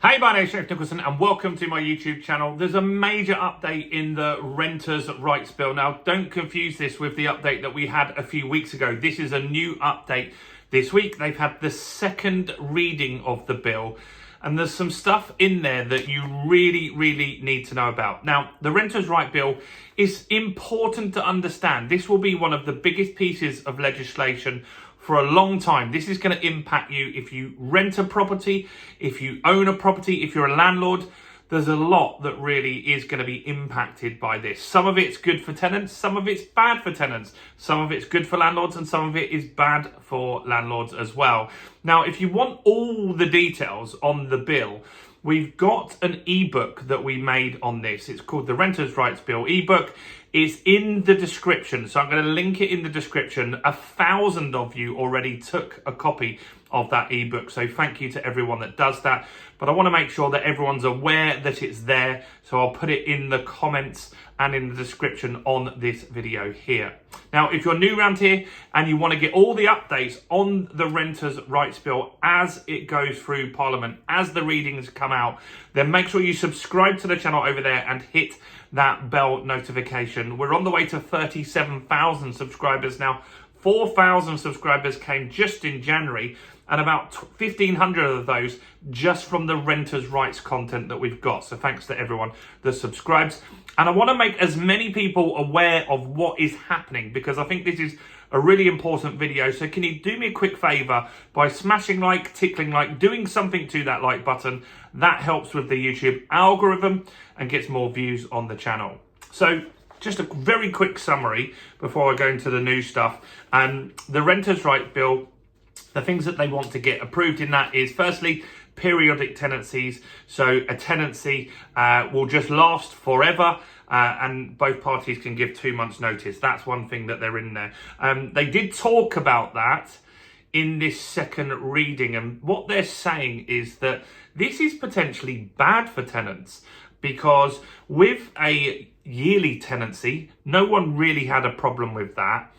Hey, my name is Chef Nicholson and welcome to my YouTube channel. There's a major update in the Renters' Rights Bill. Now, don't confuse this with the update that we had a few weeks ago. This is a new update this week. They've had the second reading of the bill and there's some stuff in there that you really need to know about. Now, the Renters' Rights Bill is important to understand. This will be one of the biggest pieces of legislation for a long time. This is going to impact you if you rent a property, if you own a property, if you're a landlord. There's a lot that really is going to be impacted by this. Some of it's good for tenants, some of it's bad for tenants, some of it's good for landlords, and some of it is bad for landlords as well. Now, if you want all the details on the bill, we've got an ebook that we made on this. It's called the Renters' Rights Bill ebook. It's in the description, so I'm going to link it in the description. 1,000 of you already took a copy of that ebook, so thank you to everyone that does that. But I want to make sure that everyone's aware that it's there, so I'll put it in the comments and in the description on this video here. Now, if you're new around here and you want to get all the updates on the Renters' Rights Bill as it goes through Parliament, as the readings come out, then make sure you subscribe to the channel over there and hit that bell notification. We're on the way to 37,000 subscribers now. 4,000 subscribers came just in January, and about 1,500 of those just from the renters' rights content that we've got. So thanks to everyone that subscribes. And I want to make as many people aware of what is happening, because I think this is a really important video. So can you do me a quick favor by smashing like, tickling like, doing something to that like button? That helps with the YouTube algorithm and gets more views on the channel. So just a very quick summary before I go into the new stuff. The Renters' Rights Bill, the things that they want to get approved in that is, firstly, periodic tenancies. So a tenancy will just last forever, and both parties can give 2 months notice. That's one thing that they're in there. They did talk about that in this second reading, and what they're saying is that this is potentially bad for tenants, because with a yearly tenancy, no one really had a problem with that.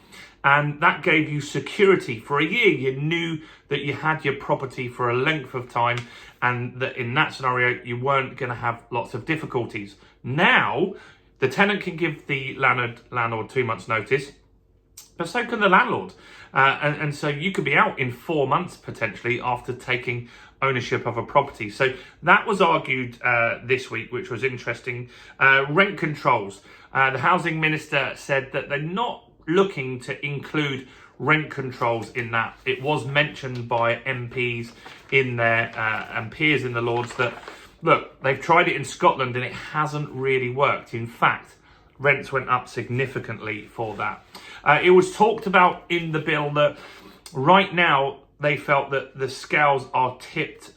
And that gave you security for a year. You knew that you had your property for a length of time, and that in that scenario, you weren't going to have lots of difficulties. Now, the tenant can give the landlord 2 months notice, but so can the landlord. And so you could be out in 4 months potentially after taking ownership of a property. So that was argued this week, which was interesting. Rent controls. The housing minister said that they're not looking to include rent controls in that. It was mentioned by MPs in there and peers in the Lords that, look, they've tried it in Scotland and it hasn't really worked. In fact, rents went up significantly for that. It was talked about in the bill that right now they felt that the scales are tipped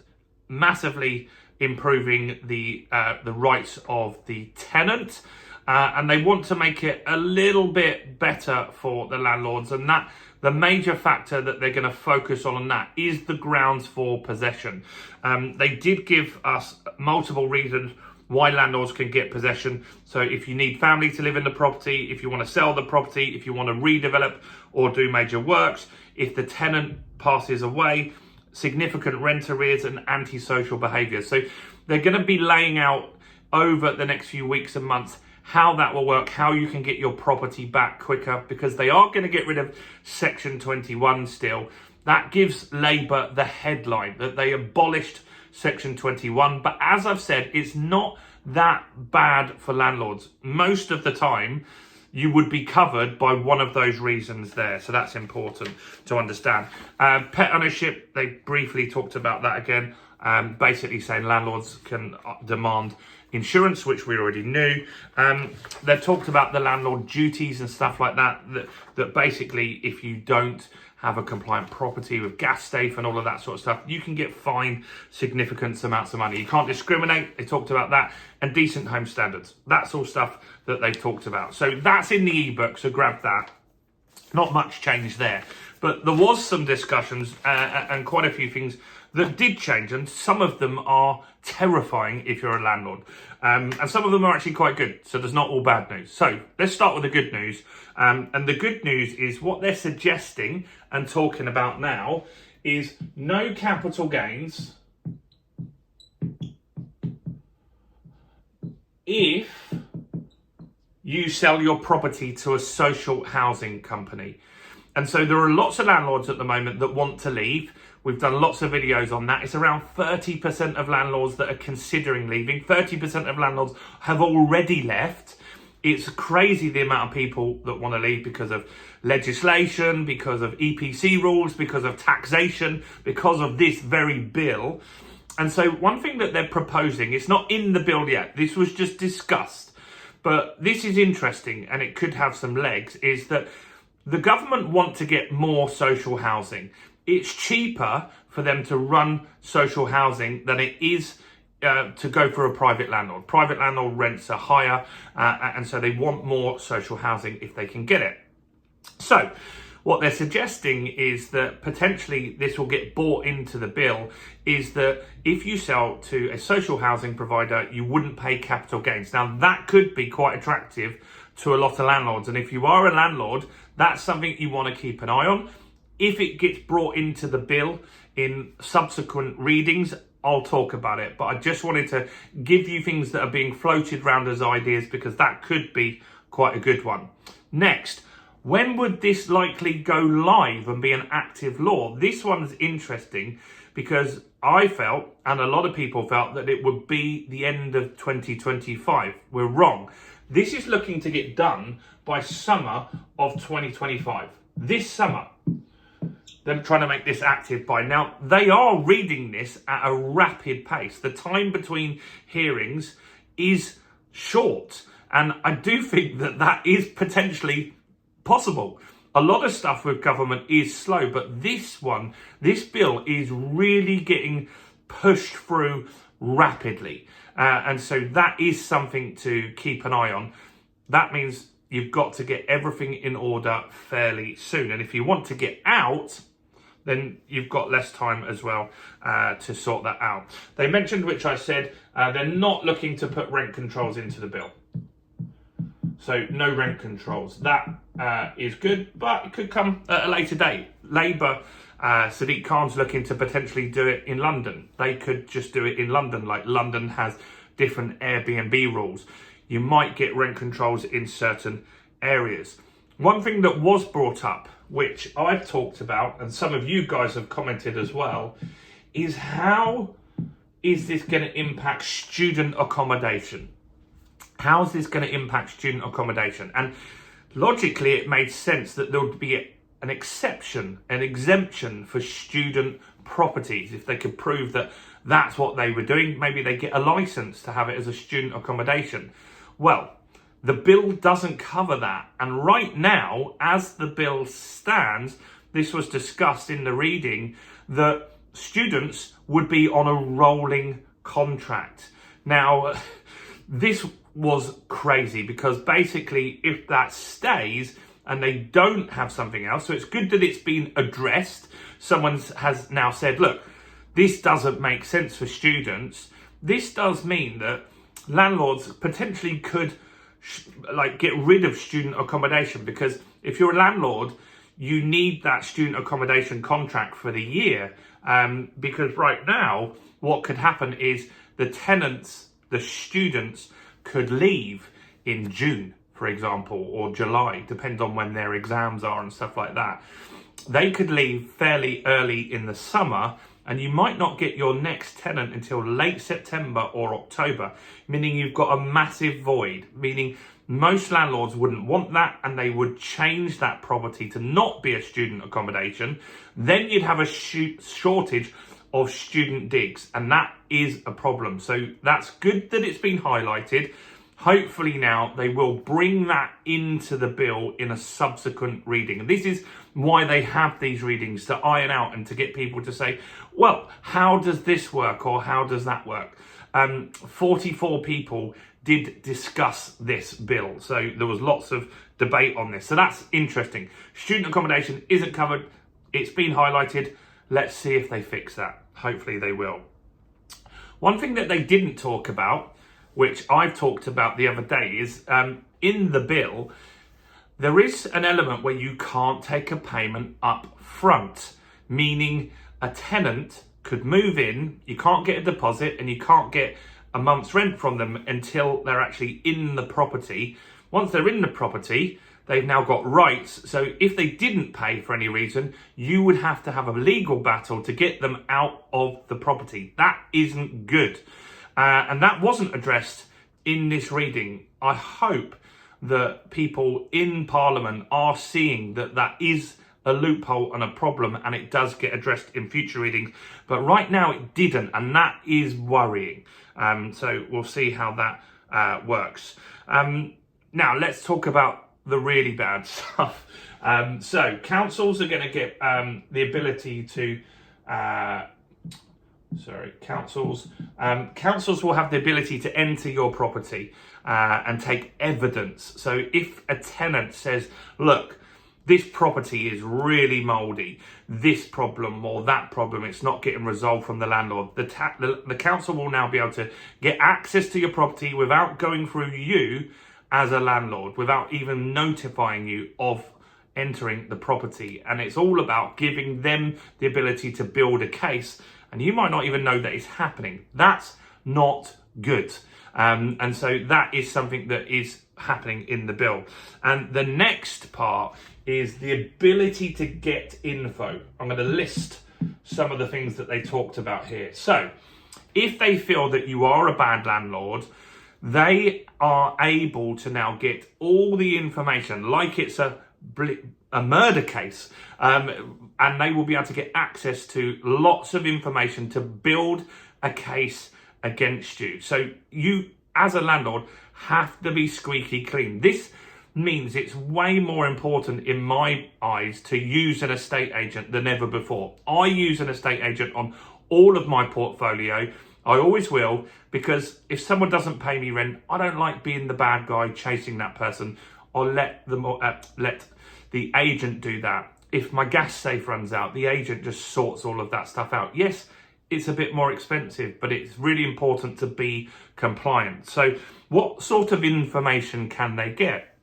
massively, improving the rights of the tenant. And they want to make it a little bit better for the landlords, and that the major factor that they're going to focus on that is the grounds for possession. They did give us multiple reasons why landlords can get possession. So if you need family to live in the property, if you want to sell the property, if you want to redevelop or do major works, if the tenant passes away, significant rent arrears and antisocial behaviour. So they're going to be laying out over the next few weeks and months how that will work, how you can get your property back quicker, because they are going to get rid of Section 21 still. That gives Labour the headline that they abolished Section 21. But as I've said, it's not that bad for landlords. Most of the time, you would be covered by one of those reasons there. So that's important to understand. Pet ownership, they briefly talked about that again. Basically saying landlords can demand insurance, which we already knew. They talked about the landlord duties and stuff like that, that basically if you don't have a compliant property with gas safe and all of that sort of stuff, you can get fined significant amounts of money. You can't discriminate. They talked about that. And decent home standards. That's all stuff that they've talked about. So that's in the ebook, so grab that. Not much change there. But there was some discussions and quite a few things that did change, and some of them are terrifying if you're a landlord. And some of them are actually quite good, so there's not all bad news. So let's start with the good news. And the good news is what they're suggesting and talking about now is no capital gains if you sell your property to a social housing company. And so there are lots of landlords at the moment that want to leave. We've done lots of videos on that. It's around 30% of landlords that are considering leaving. 30% of landlords have already left. It's crazy the amount of people that want to leave because of legislation, because of EPC rules, because of taxation, because of this very bill. And so one thing that they're proposing, it's not in the bill yet, this was just discussed, but this is interesting and it could have some legs, is that the government want to get more social housing. It's cheaper for them to run social housing than it is to go for a private landlord. Private landlord rents are higher, and so they want more social housing if they can get it. So what they're suggesting is that potentially this will get bought into the bill, is that if you sell to a social housing provider, you wouldn't pay capital gains. Now that could be quite attractive to a lot of landlords. And if you are a landlord, that's something you want to keep an eye on. If it gets brought into the bill in subsequent readings, I'll talk about it. But I just wanted to give you things that are being floated around as ideas, because that could be quite a good one. Next, when would this likely go live and be an active law? This one's interesting because I felt, and a lot of people felt, that it would be the end of 2025. We're wrong. This is looking to get done by summer of 2025. This summer. They're trying to make this active by now. They are reading this at a rapid pace. The time between hearings is short. And I do think that that is potentially possible. A lot of stuff with government is slow, but this bill is really getting pushed through rapidly. And so that is something to keep an eye on. That means you've got to get everything in order fairly soon. And if you want to get out, then you've got less time as well to sort that out. They mentioned, which I said, they're not looking to put rent controls into the bill. So no rent controls. That is good, but it could come at a later date. Labour, Sadiq Khan's looking to potentially do it in London. They could just do it in London, like London has different Airbnb rules. You might get rent controls in certain areas. One thing that was brought up, which I've talked about, and some of you guys have commented as well, is how is this going to impact student accommodation? How is this going to impact student accommodation? And logically, it made sense that there would be an exception, an exemption for student properties. If they could prove that that's what they were doing, maybe they get a license to have it as a student accommodation. Well, the bill doesn't cover that. And right now, as the bill stands, this was discussed in the reading, that students would be on a rolling contract. Now, this was crazy because basically if that stays and they don't have something else, so it's good that it's been addressed. Someone has now said, look, this doesn't make sense for students. This does mean that landlords potentially could get rid of student accommodation, because if you're a landlord, you need that student accommodation contract for the year. Because right now, what could happen is the tenants, the students, could leave in June, for example, or July, depends on when their exams are and stuff like that. They could leave fairly early in the summer, and you might not get your next tenant until late September or October, meaning you've got a massive void, meaning most landlords wouldn't want that, and they would change that property to not be a student accommodation. Then you'd have a shortage of student digs, and that is a problem. So that's good that it's been highlighted. Hopefully now they will bring that into the bill in a subsequent reading. And this is why they have these readings, to iron out and to get people to say, well, how does this work or how does that work? 44 people did discuss this bill. So there was lots of debate on this. So that's interesting. Student accommodation isn't covered. It's been highlighted. Let's see if they fix that. Hopefully they will. One thing that they didn't talk about, which I've talked about the other day, is in the bill, there is an element where you can't take a payment up front, meaning a tenant could move in, you can't get a deposit and you can't get a month's rent from them until they're actually in the property. Once they're in the property, they've now got rights. So if they didn't pay for any reason, you would have to have a legal battle to get them out of the property. That isn't good. And that wasn't addressed in this reading. I hope that people in Parliament are seeing that that is a loophole and a problem, and it does get addressed in future readings. But right now it didn't, and that is worrying. So we'll see how that works. Now let's talk about the really bad stuff. So councils are going to get the ability to councils will have the ability to enter your property and take evidence. So if a tenant says, look, this property is really mouldy, this problem or that problem, it's not getting resolved from the landlord, the council will now be able to get access to your property without going through you as a landlord, without even notifying you of entering the property. And it's all about giving them the ability to build a case, and you might not even know that it's happening. That's not good. And so that is something that is happening in the bill. And the next part is the ability to get info. I'm going to list some of the things that they talked about here. So if they feel that you are a bad landlord, they are able to now get all the information like it's a murder case, and they will be able to get access to lots of information to build a case against you. So you, as a landlord, have to be squeaky clean. This means it's way more important in my eyes to use an estate agent than ever before. I use an estate agent on all of my portfolio. I always will, because if someone doesn't pay me rent, I don't like being the bad guy chasing that person. I'll let the agent do that. If my gas safe runs out, the agent just sorts all of that stuff out. Yes, it's a bit more expensive, but it's really important to be compliant. So what sort of information can they get?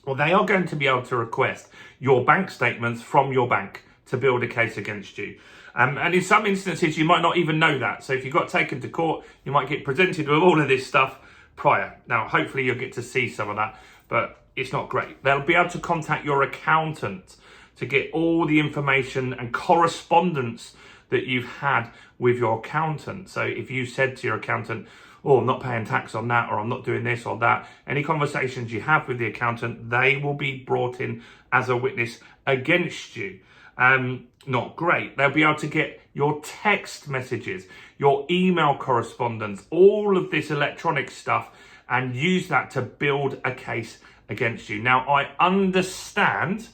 Well, they are going to be able to request your bank statements from your bank to build a case against you. And in some instances, you might not even know that. So if you got taken to court, you might get presented with all of this stuff prior. Now, hopefully you'll get to see some of that, but it's not great. They'll be able to contact your accountant to get all the information and correspondence that you've had with your accountant. So if you said to your accountant, oh, I'm not paying tax on that, or I'm not doing this or that, any conversations you have with the accountant, they will be brought in as a witness against you. Not great. They'll be able to get your text messages, your email correspondence, all of this electronic stuff, and use that to build a case against you. Now, I understand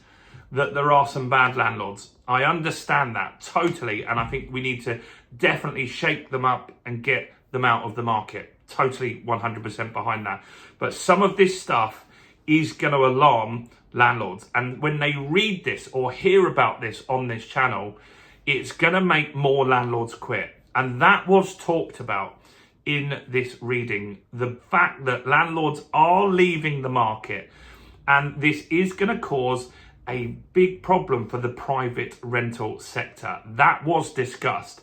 that there are some bad landlords. I understand that totally, and I think we need to definitely shake them up and get them out of the market. Totally 100% behind that. But some of this stuff is going to alarm landlords, and when they read this or hear about this on this channel, it's going to make more landlords quit. And that was talked about in this reading, the fact that landlords are leaving the market, and this is going to cause a big problem for the private rental sector. That was discussed,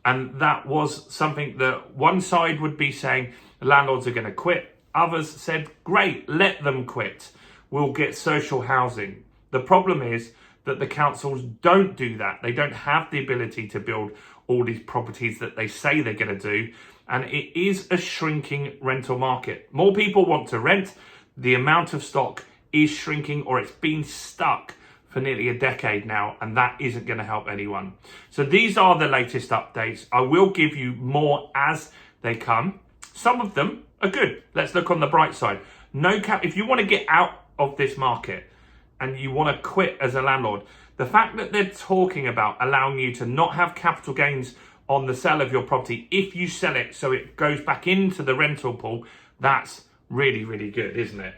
and that was something that one side would be saying the landlords are going to quit. Others said, great, let them quit. We'll get social housing. The problem is that the councils don't do that. They don't have the ability to build all these properties that they say they're going to do. And it is a shrinking rental market. More people want to rent. The amount of stock is shrinking, or it's been stuck for nearly a decade now, and that isn't going to help anyone. So these are the latest updates. I will give you more as they come. Some of them are good. Let's look on the bright side. No cap. If you want to get out of this market and you want to quit as a landlord, the fact that they're talking about allowing you to not have capital gains on the sale of your property if you sell it so it goes back into the rental pool, that's really, really good, isn't it?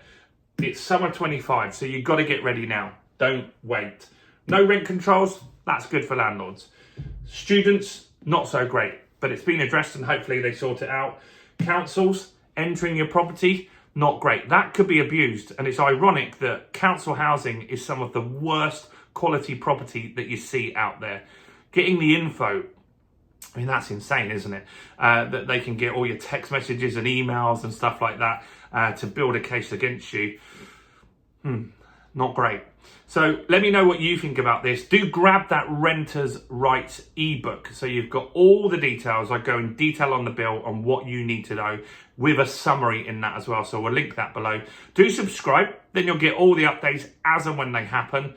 It's summer 25, so you've got to get ready now. Don't wait. No rent controls, that's good for landlords. Students, not so great, but it's been addressed and hopefully they sort it out. Councils entering your property, not great. That could be abused, and it's ironic that council housing is some of the worst quality property that you see out there. Getting the info I mean, that's insane, isn't it? That they can get all your text messages and emails and stuff like that to build a case against you. Not great. So let me know what you think about this. Do grab that Renters' Rights ebook. So you've got all the details. I go in detail on the bill on what you need to know with a summary in that as well. So we'll link that below. Do subscribe, then you'll get all the updates as and when they happen.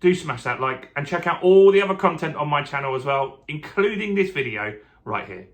Do smash that like and check out all the other content on my channel as well, including this video right here.